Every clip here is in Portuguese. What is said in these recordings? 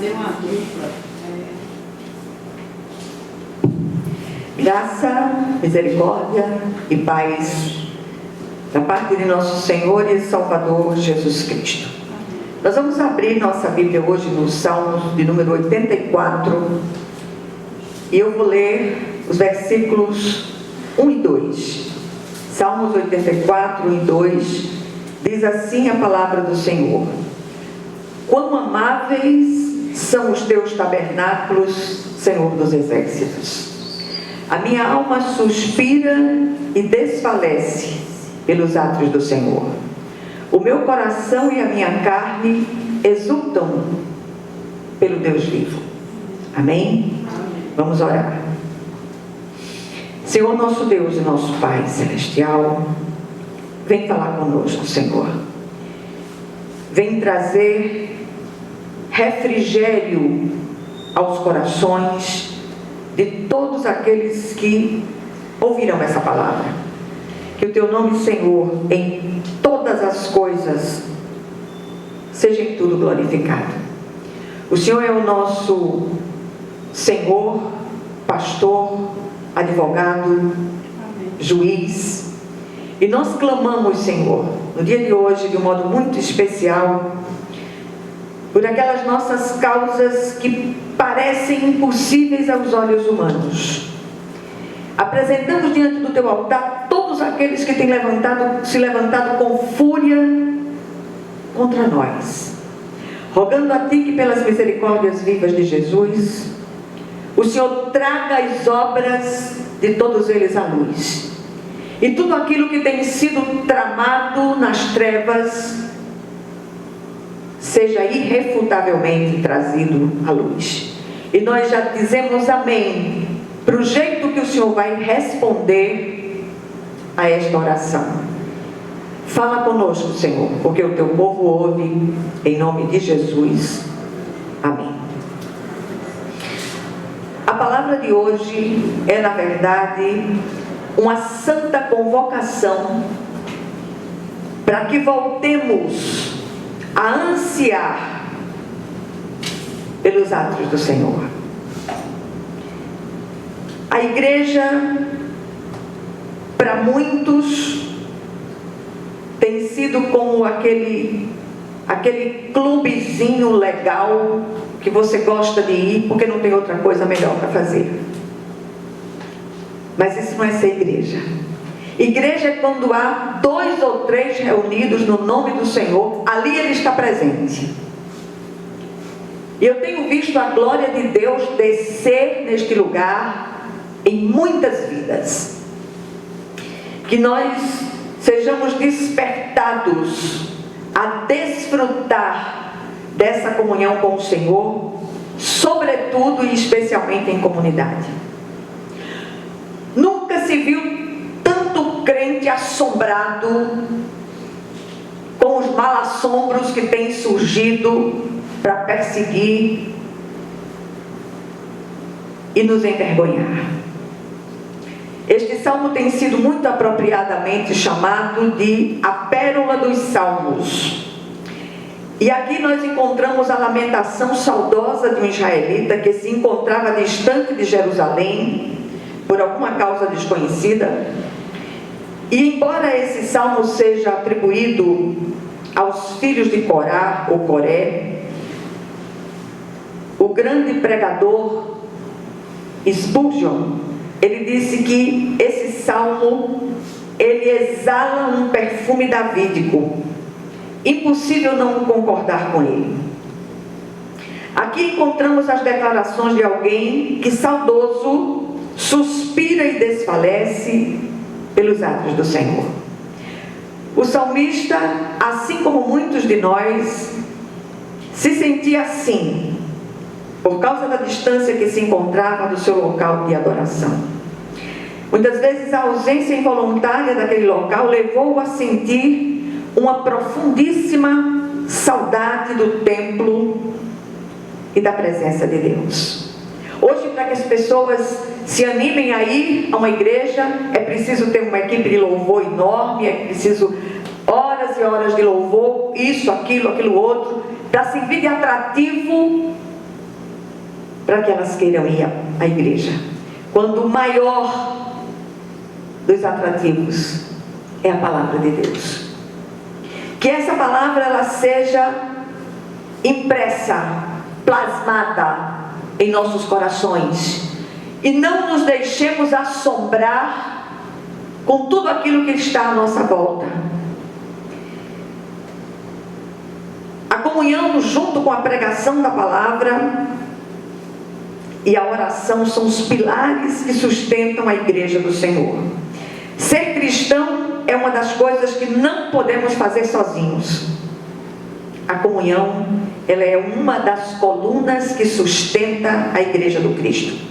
fazer uma dupla. Graça, misericórdia e paz da parte de nosso Senhor e Salvador Jesus Cristo. Nós vamos abrir nossa Bíblia hoje no Salmos de número 84 e eu vou ler os versículos 1 e 2. Salmos 84, 1 e 2 diz assim a palavra do Senhor: quão amáveis são os teus tabernáculos, Senhor dos exércitos! A minha alma suspira e desfalece pelos atos do Senhor. O meu coração e a minha carne exultam pelo Deus vivo. Amém? Vamos orar. Senhor nosso Deus e nosso Pai Celestial, vem falar conosco, Senhor. Vem trazer refrigério aos corações de todos aqueles que ouvirão essa palavra. Que o Teu nome, Senhor, em todas as coisas, seja em tudo glorificado. O Senhor é o nosso Senhor, pastor, advogado, juiz. E nós clamamos, Senhor, no dia de hoje, de um modo muito especial, por aquelas nossas causas que parecem impossíveis aos olhos humanos. Apresentamos diante do Teu altar todos aqueles que têm se levantado com fúria contra nós, rogando a Ti que pelas misericórdias vivas de Jesus, o Senhor traga as obras de todos eles à luz. E tudo aquilo que tem sido tramado nas trevas seja irrefutavelmente trazido à luz. E nós já dizemos amém para o jeito que o Senhor vai responder a esta oração. Fala conosco, Senhor, porque o Teu povo ouve, em nome de Jesus. Amém. A palavra de hoje é, na verdade, uma santa convocação para que voltemos a ansiar pelos atos do Senhor. A igreja, para muitos, tem sido como aquele clubezinho legal que você gosta de ir porque não tem outra coisa melhor para fazer. Mas isso não é ser igreja. Igreja é quando há 2 ou 3 reunidos no nome do Senhor, ali Ele está presente. E eu tenho visto a glória de Deus descer neste lugar em muitas vidas. Que nós sejamos despertados a desfrutar dessa comunhão com o Senhor, sobretudo e especialmente em comunidade. Nunca se viu tanto crente assombrado com os mal-assombros que têm surgido para perseguir e nos envergonhar. Este salmo tem sido muito apropriadamente chamado de a pérola dos salmos. E aqui nós encontramos a lamentação saudosa de um israelita que se encontrava distante de Jerusalém por alguma causa desconhecida. E embora esse salmo seja atribuído aos filhos de Corá ou Coré, o grande pregador Spurgeon, ele disse que esse salmo, ele exala um perfume davídico. Impossível não concordar com ele. Aqui encontramos as declarações de alguém que, saudoso, suspira e desfalece pelos atos do Senhor. O salmista, assim como muitos de nós, se sentia assim, por causa da distância que se encontrava do seu local de adoração. Muitas vezes a ausência involuntária daquele local levou-o a sentir uma profundíssima saudade do templo e da presença de Deus. Hoje, para que as pessoas se animem a ir a uma igreja, é preciso ter uma equipe de louvor enorme, é preciso horas e horas de louvor, isso, aquilo outro, para servir de atrativo para que elas queiram ir à igreja, quando o maior dos atrativos é a palavra de Deus. Que essa palavra ela seja impressa, plasmada em nossos corações, e não nos deixemos assombrar com tudo aquilo que está à nossa volta. A comunhão junto com a pregação da palavra e a oração são os pilares que sustentam a igreja do Senhor. Ser cristão é uma das coisas que não podemos fazer sozinhos. A comunhão, ela é uma das colunas que sustenta a igreja do Cristo.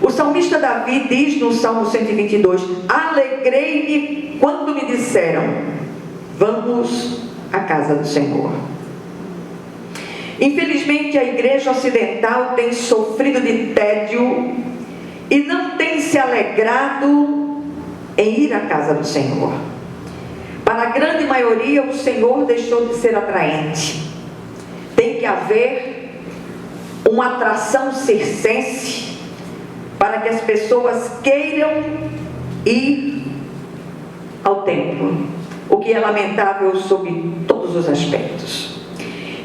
O salmista Davi diz no Salmo 122: alegrei-me quando me disseram, vamos à casa do Senhor. Infelizmente a igreja ocidental tem sofrido de tédio e não tem se alegrado em ir à casa do Senhor. Para a grande maioria, o Senhor deixou de ser atraente. Tem que haver uma atração circense para que as pessoas queiram ir ao templo, o que é lamentável sob todos os aspectos.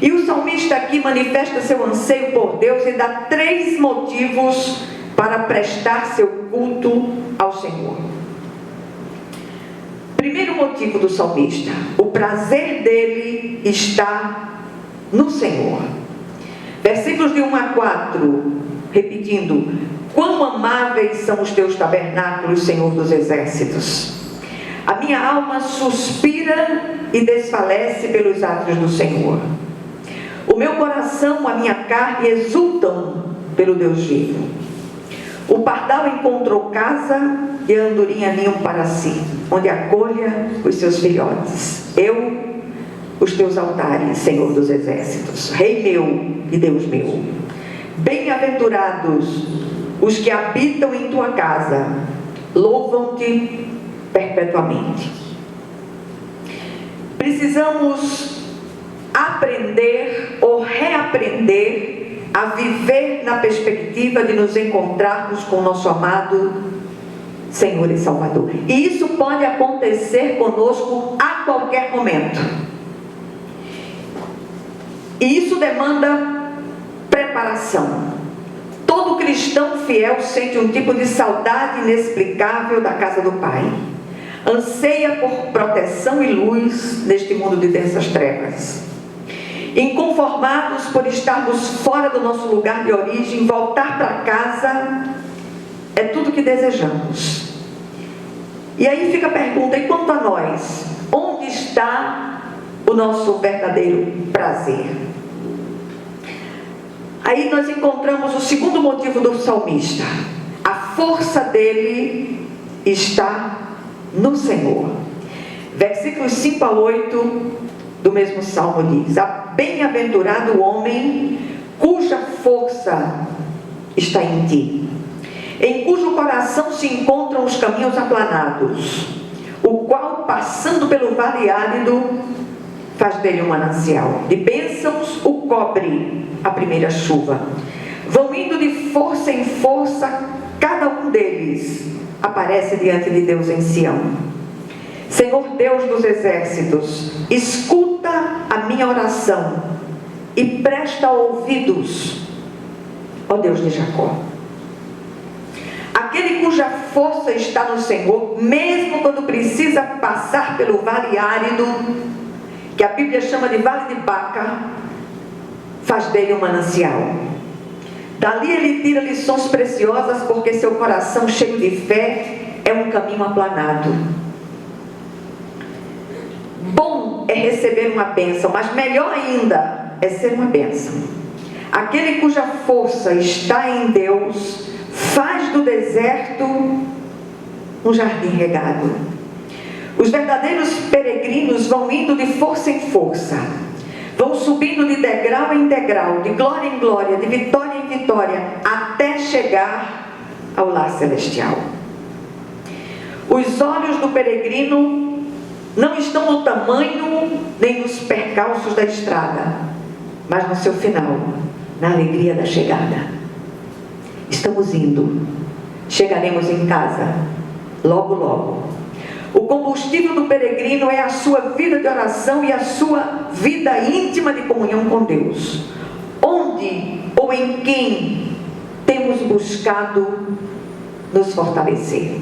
E o salmista aqui manifesta seu anseio por Deus e dá 3 motivos para prestar seu culto ao Senhor. Primeiro motivo do salmista: o prazer dele está no Senhor. Versículos de 1 a 4, repetindo: quão amáveis são os teus tabernáculos, Senhor dos exércitos. A minha alma suspira e desfalece pelos atos do Senhor. O meu coração, a minha carne exultam pelo Deus vivo. O pardal encontrou casa e a andorinha ninho para si, onde acolha os seus filhotes. Eu, os teus altares, Senhor dos exércitos, Rei meu e Deus meu. Bem-aventurados os que habitam em tua casa, louvam-te perpetuamente. Precisamos aprender ou reaprender a viver na perspectiva de nos encontrarmos com o nosso amado Senhor e Salvador. E isso pode acontecer conosco a qualquer momento. E isso demanda preparação. Todo cristão fiel sente um tipo de saudade inexplicável da casa do Pai. Anseia por proteção e luz neste mundo de densas trevas. Inconformados por estarmos fora do nosso lugar de origem, voltar para casa é tudo que desejamos. E aí fica a pergunta: e quanto a nós? Onde está o nosso verdadeiro prazer? Aí nós encontramos o segundo motivo do salmista: a força dele está no Senhor. Versículos 5 a 8 do mesmo salmo diz: bem-aventurado o homem cuja força está em ti, em cujo coração se encontram os caminhos aplanados, o qual, passando pelo vale árido, faz dele um manancial. De bênçãos o cobre a primeira chuva. Vão indo de força em força, cada um deles aparece diante de Deus em Sião. Senhor Deus dos exércitos, escuta a minha oração e presta ouvidos, ó Deus de Jacó. Aquele cuja força está no Senhor, mesmo quando precisa passar pelo vale árido, que a Bíblia chama de vale de Baca, faz dele um manancial. Dali ele tira lições preciosas, porque seu coração cheio de fé é um caminho aplanado. Bom é receber uma bênção, mas melhor ainda é ser uma bênção. Aquele cuja força está em Deus faz do deserto um jardim regado. Os verdadeiros peregrinos vão indo de força em força, vão subindo de degrau em degrau, de glória em glória, de vitória em vitória, até chegar ao lar celestial. Os olhos do peregrino não estão no tamanho nem nos percalços da estrada, mas no seu final, na alegria da chegada. estamos indo. Chegaremos em casa logo, logo. O combustível do peregrino é a sua vida de oração e a sua vida íntima de comunhão com Deus. Onde ou em quem temos buscado nos fortalecer?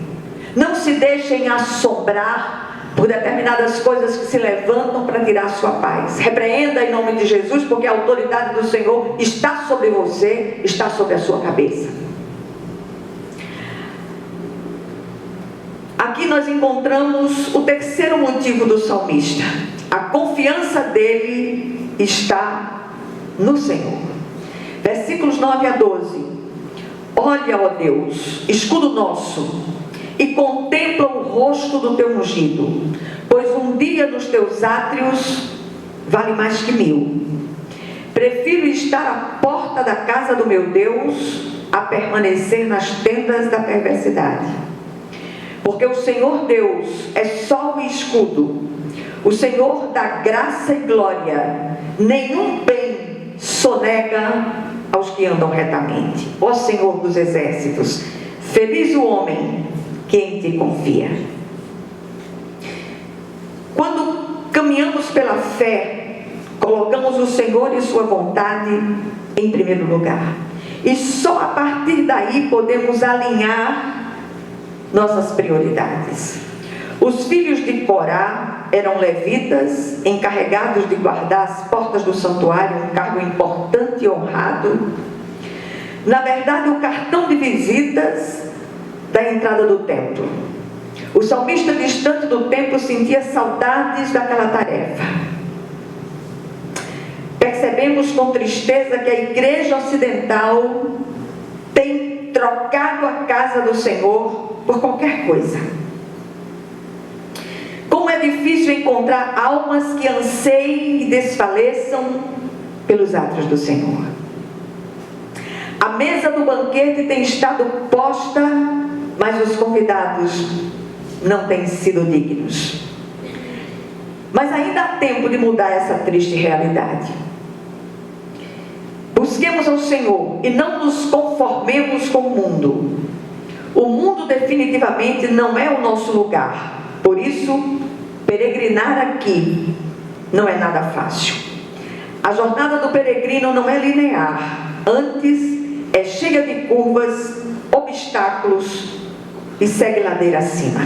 Não se deixem assombrar por determinadas coisas que se levantam para tirar sua paz. Repreenda em nome de Jesus, porque a autoridade do Senhor está sobre você, está sobre a sua cabeça. Aqui nós encontramos o terceiro motivo do salmista. A confiança dele está no Senhor. Versículos 9 a 12. Olha, ó Deus, escudo nosso, e contempla o rosto do teu ungido, pois um dia nos teus átrios vale mais que 1000. Prefiro estar à porta da casa do meu Deus a permanecer nas tendas da perversidade. Porque o Senhor Deus é sol e escudo, o Senhor dá graça e glória, nenhum bem sonega aos que andam retamente. Ó Senhor dos exércitos, feliz o homem que em ti confia. Quando caminhamos pela fé, colocamos o Senhor e sua vontade em primeiro lugar, e só a partir daí podemos alinhar nossas prioridades. Os filhos de Corá eram levitas, encarregados de guardar as portas do santuário, um cargo importante e honrado. Na verdade, o cartão de visitas da entrada do templo. O salmista, distante do templo, sentia saudades daquela tarefa. Percebemos com tristeza que a igreja ocidental tem trocado a casa do Senhor por qualquer coisa. Como é difícil encontrar almas que anseiem e desfaleçam pelos atos do Senhor. A mesa do banquete tem estado posta, mas os convidados não têm sido dignos. Mas ainda há tempo de mudar essa triste realidade. Busquemos ao Senhor e não nos conformemos com o mundo. O mundo definitivamente não é o nosso lugar. Por isso, peregrinar aqui não é nada fácil. A jornada do peregrino não é linear. Antes, é cheia de curvas, obstáculos e segue ladeira acima.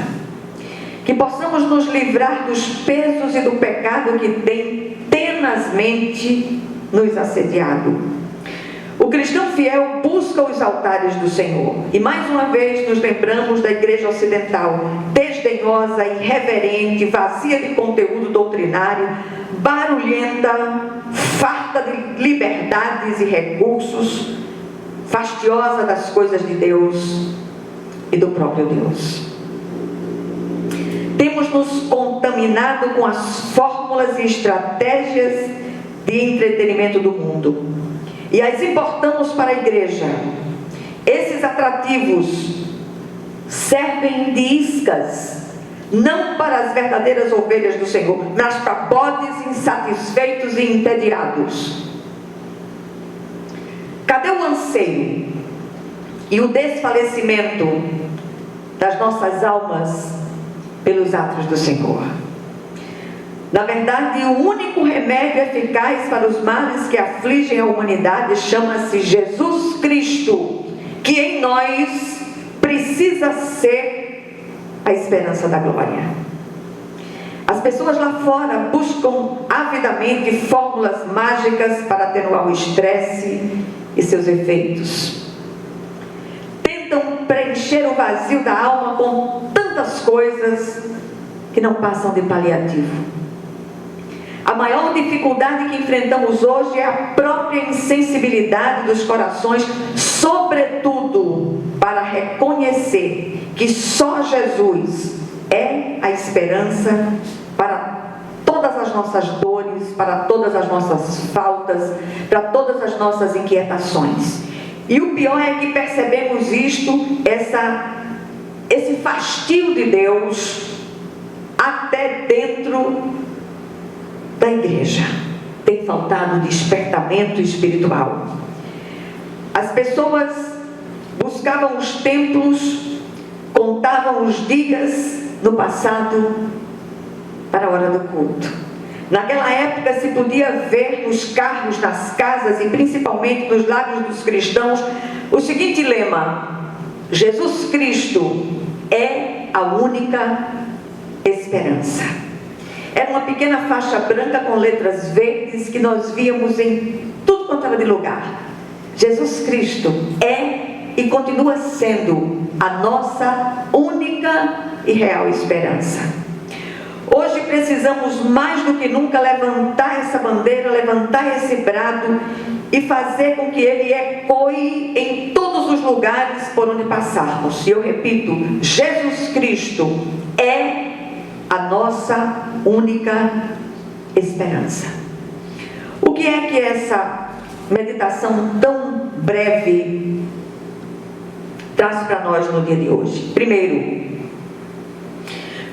Que possamos nos livrar dos pesos e do pecado que tem tenazmente nos assediado. O cristão fiel busca os altares do Senhor. E mais uma vez nos lembramos da igreja ocidental, desdenhosa, irreverente, vazia de conteúdo doutrinário, barulhenta, farta de liberdades e recursos, fastiosa das coisas de Deus e do próprio Deus. Temos nos contaminado com as fórmulas e estratégias de entretenimento do mundo e as importamos para a igreja. Esses atrativos servem de iscas, não para as verdadeiras ovelhas do Senhor, mas para bodes insatisfeitos e entediados. Cadê o anseio e o desfalecimento das nossas almas pelos atos do Senhor? Na verdade, o único remédio eficaz para os males que afligem a humanidade chama-se Jesus Cristo, que em nós precisa ser a esperança da glória. As pessoas lá fora buscam avidamente fórmulas mágicas para atenuar o estresse e seus efeitos. Tentam preencher o vazio da alma com tantas coisas que não passam de paliativo. A maior dificuldade que enfrentamos hoje é a própria insensibilidade dos corações, sobretudo para reconhecer que só Jesus é a esperança para todas as nossas dores, para todas as nossas faltas, para todas as nossas inquietações. E o pior é que percebemos esse fastio de Deus até dentro da igreja. Tem faltado despertamento espiritual. As pessoas buscavam os templos, contavam os dias no passado para a hora do culto. Naquela época se podia ver nos carros, nas casas e principalmente nos lábios dos cristãos o seguinte lema: Jesus Cristo é a única esperança. Era uma pequena faixa branca com letras verdes que nós víamos em tudo quanto era de lugar. Jesus Cristo é e continua sendo a nossa única e real esperança. Hoje precisamos mais do que nunca levantar essa bandeira, levantar esse brado e fazer com que ele ecoe em todos os lugares por onde passarmos. E eu repito, Jesus Cristo é a nossa única esperança. O que é que essa meditação tão breve traz para nós no dia de hoje? Primeiro,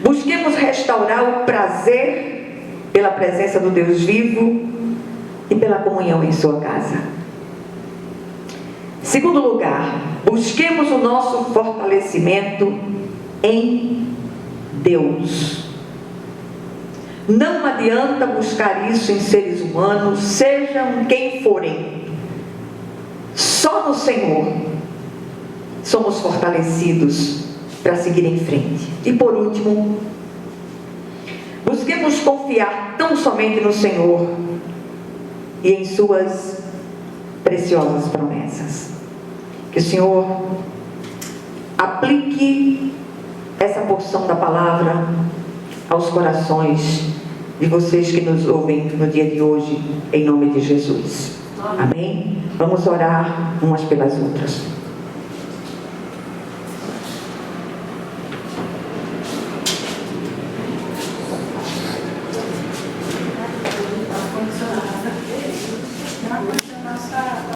busquemos restaurar o prazer pela presença do Deus vivo e pela comunhão em sua casa. Segundo lugar, busquemos o nosso fortalecimento em Deus. Não adianta buscar isso em seres humanos, sejam quem forem. Só no Senhor somos fortalecidos para seguir em frente. E por último, busquemos confiar tão somente no Senhor e em suas preciosas promessas. Que o Senhor aplique essa porção da palavra aos corações de vocês que nos ouvem no dia de hoje, em nome de Jesus. Amém? Vamos orar umas pelas outras.